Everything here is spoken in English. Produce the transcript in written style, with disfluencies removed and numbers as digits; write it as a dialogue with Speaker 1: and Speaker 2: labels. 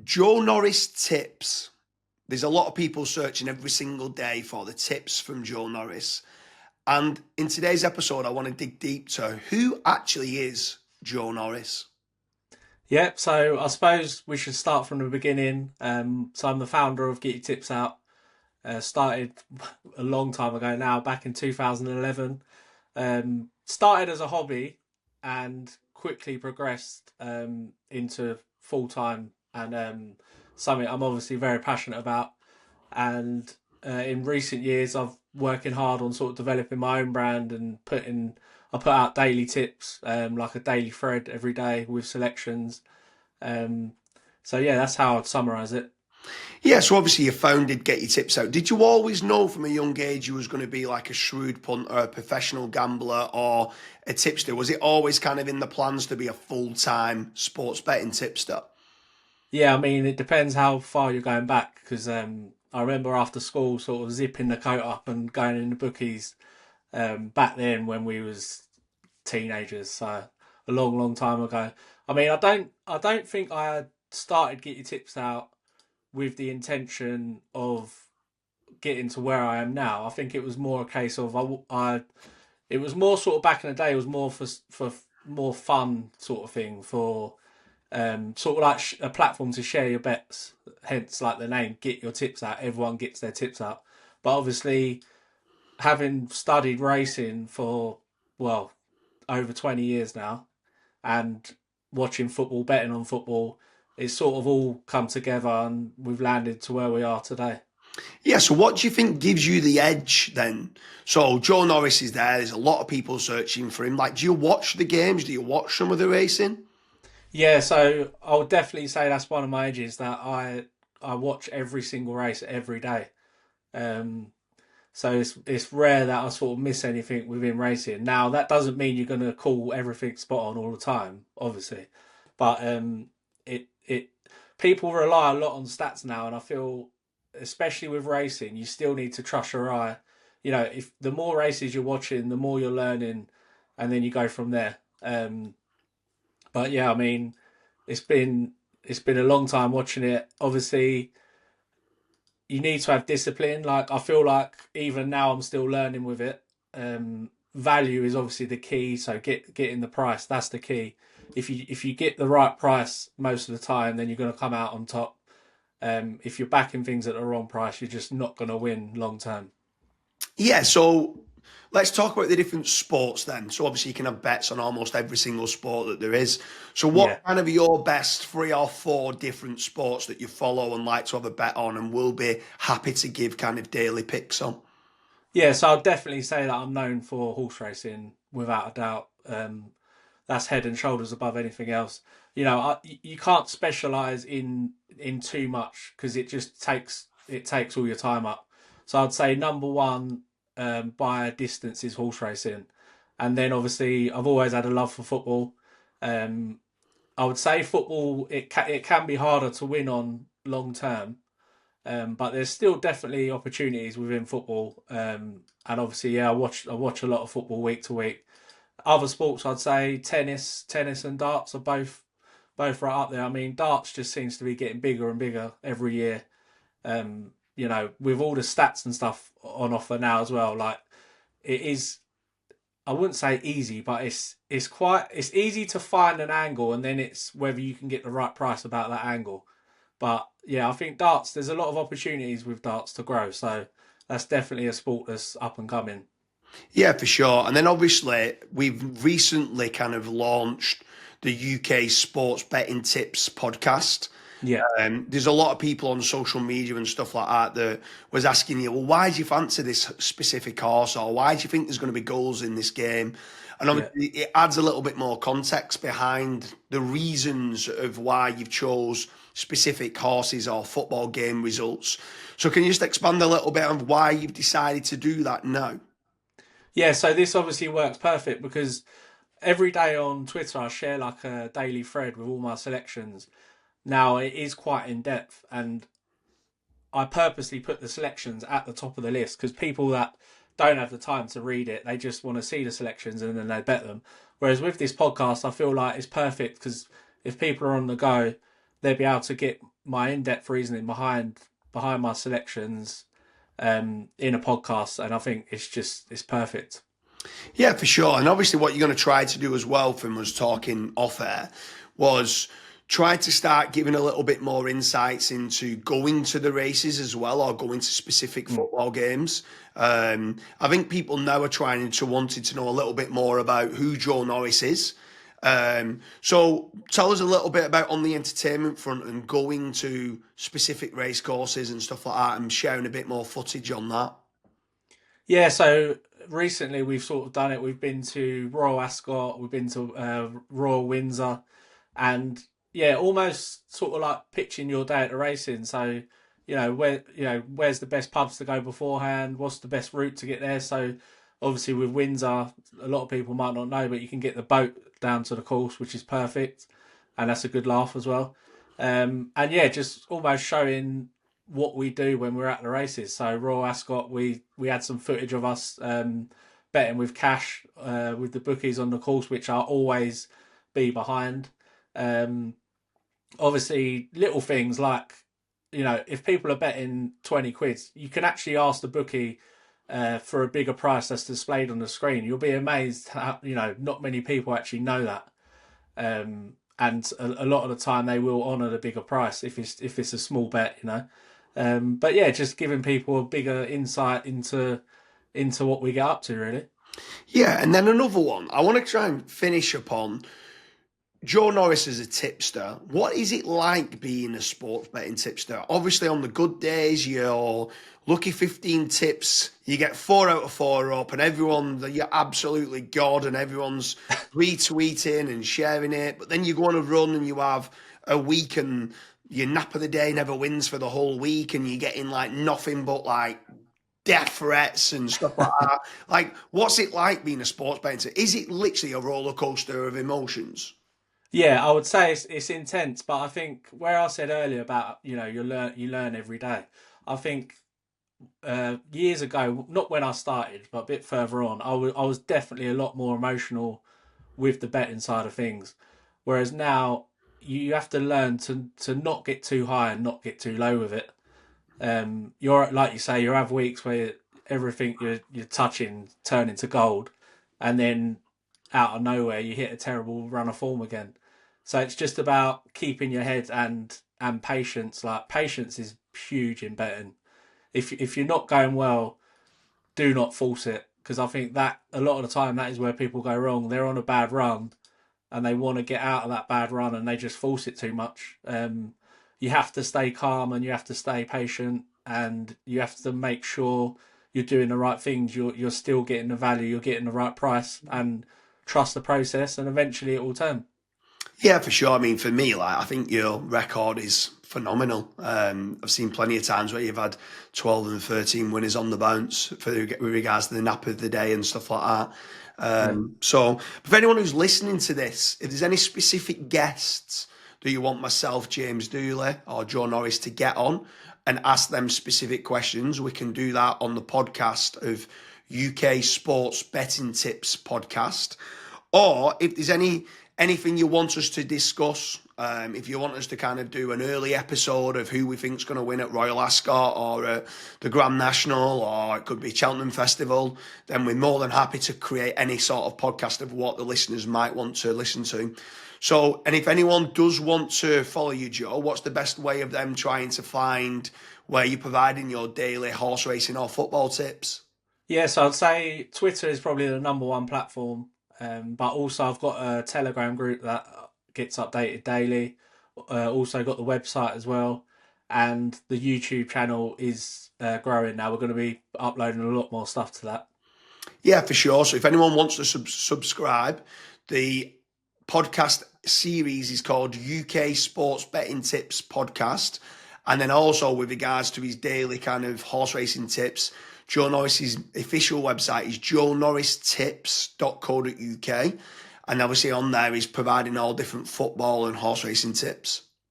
Speaker 1: Joe Norris tips. There's a lot of people searching every single day for the tips from Joe Norris. And in today's episode, I want to dig deep to who actually is Joe Norris.
Speaker 2: Yep, so I suppose we should start from the beginning. So I'm the founder of Get Your Tips Out. Started a long time ago now, back in 2011. Started as a hobby and quickly progressed into full time and something I'm obviously very passionate about. And in recent years, I've working hard on sort of developing my own brand and I put out daily tips, like a daily thread every day with selections. Um, so yeah, that's how I'd summarize it.
Speaker 1: Yeah, so obviously you founded Get Your Tips Out. Did you always know from a young age you was going to be like a shrewd punter, a professional gambler, or a tipster? Was it always kind of in the plans to be a full-time sports betting tipster?
Speaker 2: Yeah, I mean, it depends how far you're going back because I remember after school sort of zipping the coat up and going in the bookies back then when we was teenagers, so a long, long time ago. I mean, I don't think I started Get Your Tips Out with the intention of getting to where I am now. I think it was more a case of it was more sort of back in the day. It was more for more fun sort of thing for sort of like a platform to share your bets. Hence, like the name, get your tips out. Everyone gets their tips out. But obviously, having studied racing for well over 20 years now, and watching football, betting on football, it's sort of all come together, and we've landed to where we are today.
Speaker 1: Yeah, so what do you think gives you the edge then? So Joe Norris is there. There's a lot of people searching for him. Like, do you watch the games? Do you watch some of the racing?
Speaker 2: Yeah, so I would definitely say that's one of my edges that I watch every single race every day. Um, So it's rare that I sort of miss anything within racing. Now that doesn't mean you're gonna call everything spot on all the time, obviously, but it people rely a lot on stats now, and I feel especially with racing, you still need to trust your eye. You know, if the more races you're watching, the more you're learning, and then you go from there. But yeah, I mean, it's been it's been a long time watching it. Obviously, you need to have discipline. Like I feel like even now I'm still learning with it. Value is obviously the key. So getting the price, that's the key. If you get the right price most of the time, then you're going to come out on top. If you're backing things at the wrong price, you're just not going to win long term.
Speaker 1: Yeah, so let's talk about the different sports then. So obviously you can have bets on almost every single sport that there is. So what
Speaker 2: Yeah.
Speaker 1: kind of are your best three or four different sports that you follow and like to have a bet on and will be happy to give kind of daily picks on?
Speaker 2: Yeah, so I'd definitely say that I'm known for horse racing without a doubt. That's head and shoulders above anything else. You can't specialize in too much because it takes all your time up. So I'd say number one by a distance is horse racing, and then obviously I've always had a love for football. Um, I would say football it can be harder to win on long term, but there's still definitely opportunities within football. And obviously, yeah, I watch a lot of football week to week. Other sports, I'd say tennis and darts are both right up there. I mean, darts just seems to be getting bigger and bigger every year. With all the stats and stuff on offer now as well. Like it is, I wouldn't say easy, but it's easy to find an angle, and then it's whether you can get the right price about that angle. But yeah, I think darts. There's a lot of opportunities with darts to grow, so that's definitely a sport that's up and coming.
Speaker 1: Yeah, for sure. And then obviously we've recently kind of launched the UK Sports Betting Tips podcast.
Speaker 2: Yeah,
Speaker 1: There's a lot of people on social media and stuff like that that was asking you, well, why do you fancy this specific horse, or why do you think there's going to be goals in this game? And
Speaker 2: yeah.
Speaker 1: obviously, it adds a little bit more context behind the reasons of why you've chose specific horses or football game results. So, can you just expand a little bit on why you've decided to do that now?
Speaker 2: Yeah, so this obviously works perfect because every day on Twitter I share like a daily thread with all my selections. Now it is quite in depth, and I purposely put the selections at the top of the list because people that don't have the time to read it, they just want to see the selections and then they bet them. Whereas with this podcast, I feel like it's perfect because if people are on the go, they'll be able to get my in-depth reasoning behind my selections in a podcast, and I think it's perfect.
Speaker 1: Yeah, for sure. And obviously, what you're going to try to do as well, from us talking off air, was try to start giving a little bit more insights into going to the races as well, or going to specific
Speaker 2: Mm.
Speaker 1: football games. I think people now are trying to wanting to know a little bit more about who Joe Norris is. So tell us a little bit about on the entertainment front and going to specific race courses and stuff like that, and sharing a bit more footage on that.
Speaker 2: Yeah, so recently we've sort of done it. We've been to Royal Ascot, we've been to Royal Windsor, and yeah, almost sort of like pitching your day at the racing. So, where's the best pubs to go beforehand? What's the best route to get there? So, obviously with Windsor, a lot of people might not know, but you can get the boat down to the course, which is perfect, and that's a good laugh as well. And yeah, just almost showing what we do when we're at the races. So Royal Ascot, we had some footage of us betting with cash with the bookies on the course, which I'll always be behind. Um, Obviously, little things like if people are betting 20 quid, you can actually ask the bookie for a bigger price that's displayed on the screen. You'll be amazed how not many people actually know that. And a lot of the time they will honour the bigger price if it's a small bet. But yeah, just giving people a bigger insight into what we get up to, really.
Speaker 1: Yeah, and then another one. I want to try and finish upon Joe Norris as a tipster. What is it like being a sports betting tipster? Obviously, on the good days, you're lucky 15 tips, you get 4 out of 4 up, and you're absolutely God, and everyone's retweeting and sharing it. But then you go on a run and you have a week, and your nap of the day never wins for the whole week, and you're getting like nothing but like death threats and stuff like that. Like, what's it like being a sports betting? Is it literally a roller coaster of emotions?
Speaker 2: Yeah, I would say it's intense, but I think where I said earlier about you learn every day. I think years ago, not when I started, but a bit further on, I was definitely a lot more emotional with the betting side of things. Whereas now you have to learn to not get too high and not get too low with it. You're like you say, you have weeks where everything you're touching turn into gold, and then out of nowhere you hit a terrible run of form again. So it's just about keeping your head and patience. Like patience is huge in betting. If you're not going well, do not force it, because I think that a lot of the time that is where people go wrong. They're on a bad run and they want to get out of that bad run and they just force it too much. You have to stay calm and you have to stay patient and you have to make sure you're doing the right things. You're still getting the value, you're getting the right price, and trust the process, and eventually it will turn.
Speaker 1: Yeah, for sure. I mean, for me, like, I think your record is phenomenal. I've seen plenty of times where you've had 12 and 13 winners on the bounce with regards to the nap of the day and stuff like that.
Speaker 2: Yeah.
Speaker 1: So, for anyone who's listening to this, if there's any specific guests that you want myself, James Dooley, or Joe Norris to get on and ask them specific questions, we can do that on the podcast of UK Sports Betting Tips podcast. Or if there's anything you want us to discuss, if you want us to kind of do an early episode of who we think's going to win at Royal Ascot or the Grand National, or it could be Cheltenham Festival, then we're more than happy to create any sort of podcast of what the listeners might want to listen to. So, and if anyone does want to follow you, Joe, what's the best way of them trying to find where you're providing your daily horse racing or football tips?
Speaker 2: Yeah, so I'd say Twitter is probably the number one platform. But also I've got a Telegram group that gets updated daily. Also got the website as well, and the YouTube channel is growing now. We're going to be uploading a lot more stuff to that.
Speaker 1: Yeah, for sure. So if anyone wants to subscribe, the podcast series is called UK Sports Betting Tips Podcast. And then also with regards to his daily kind of horse racing tips, Joe Norris's official website is joenorristips.co.uk. And obviously on there he's providing all different football and horse racing tips.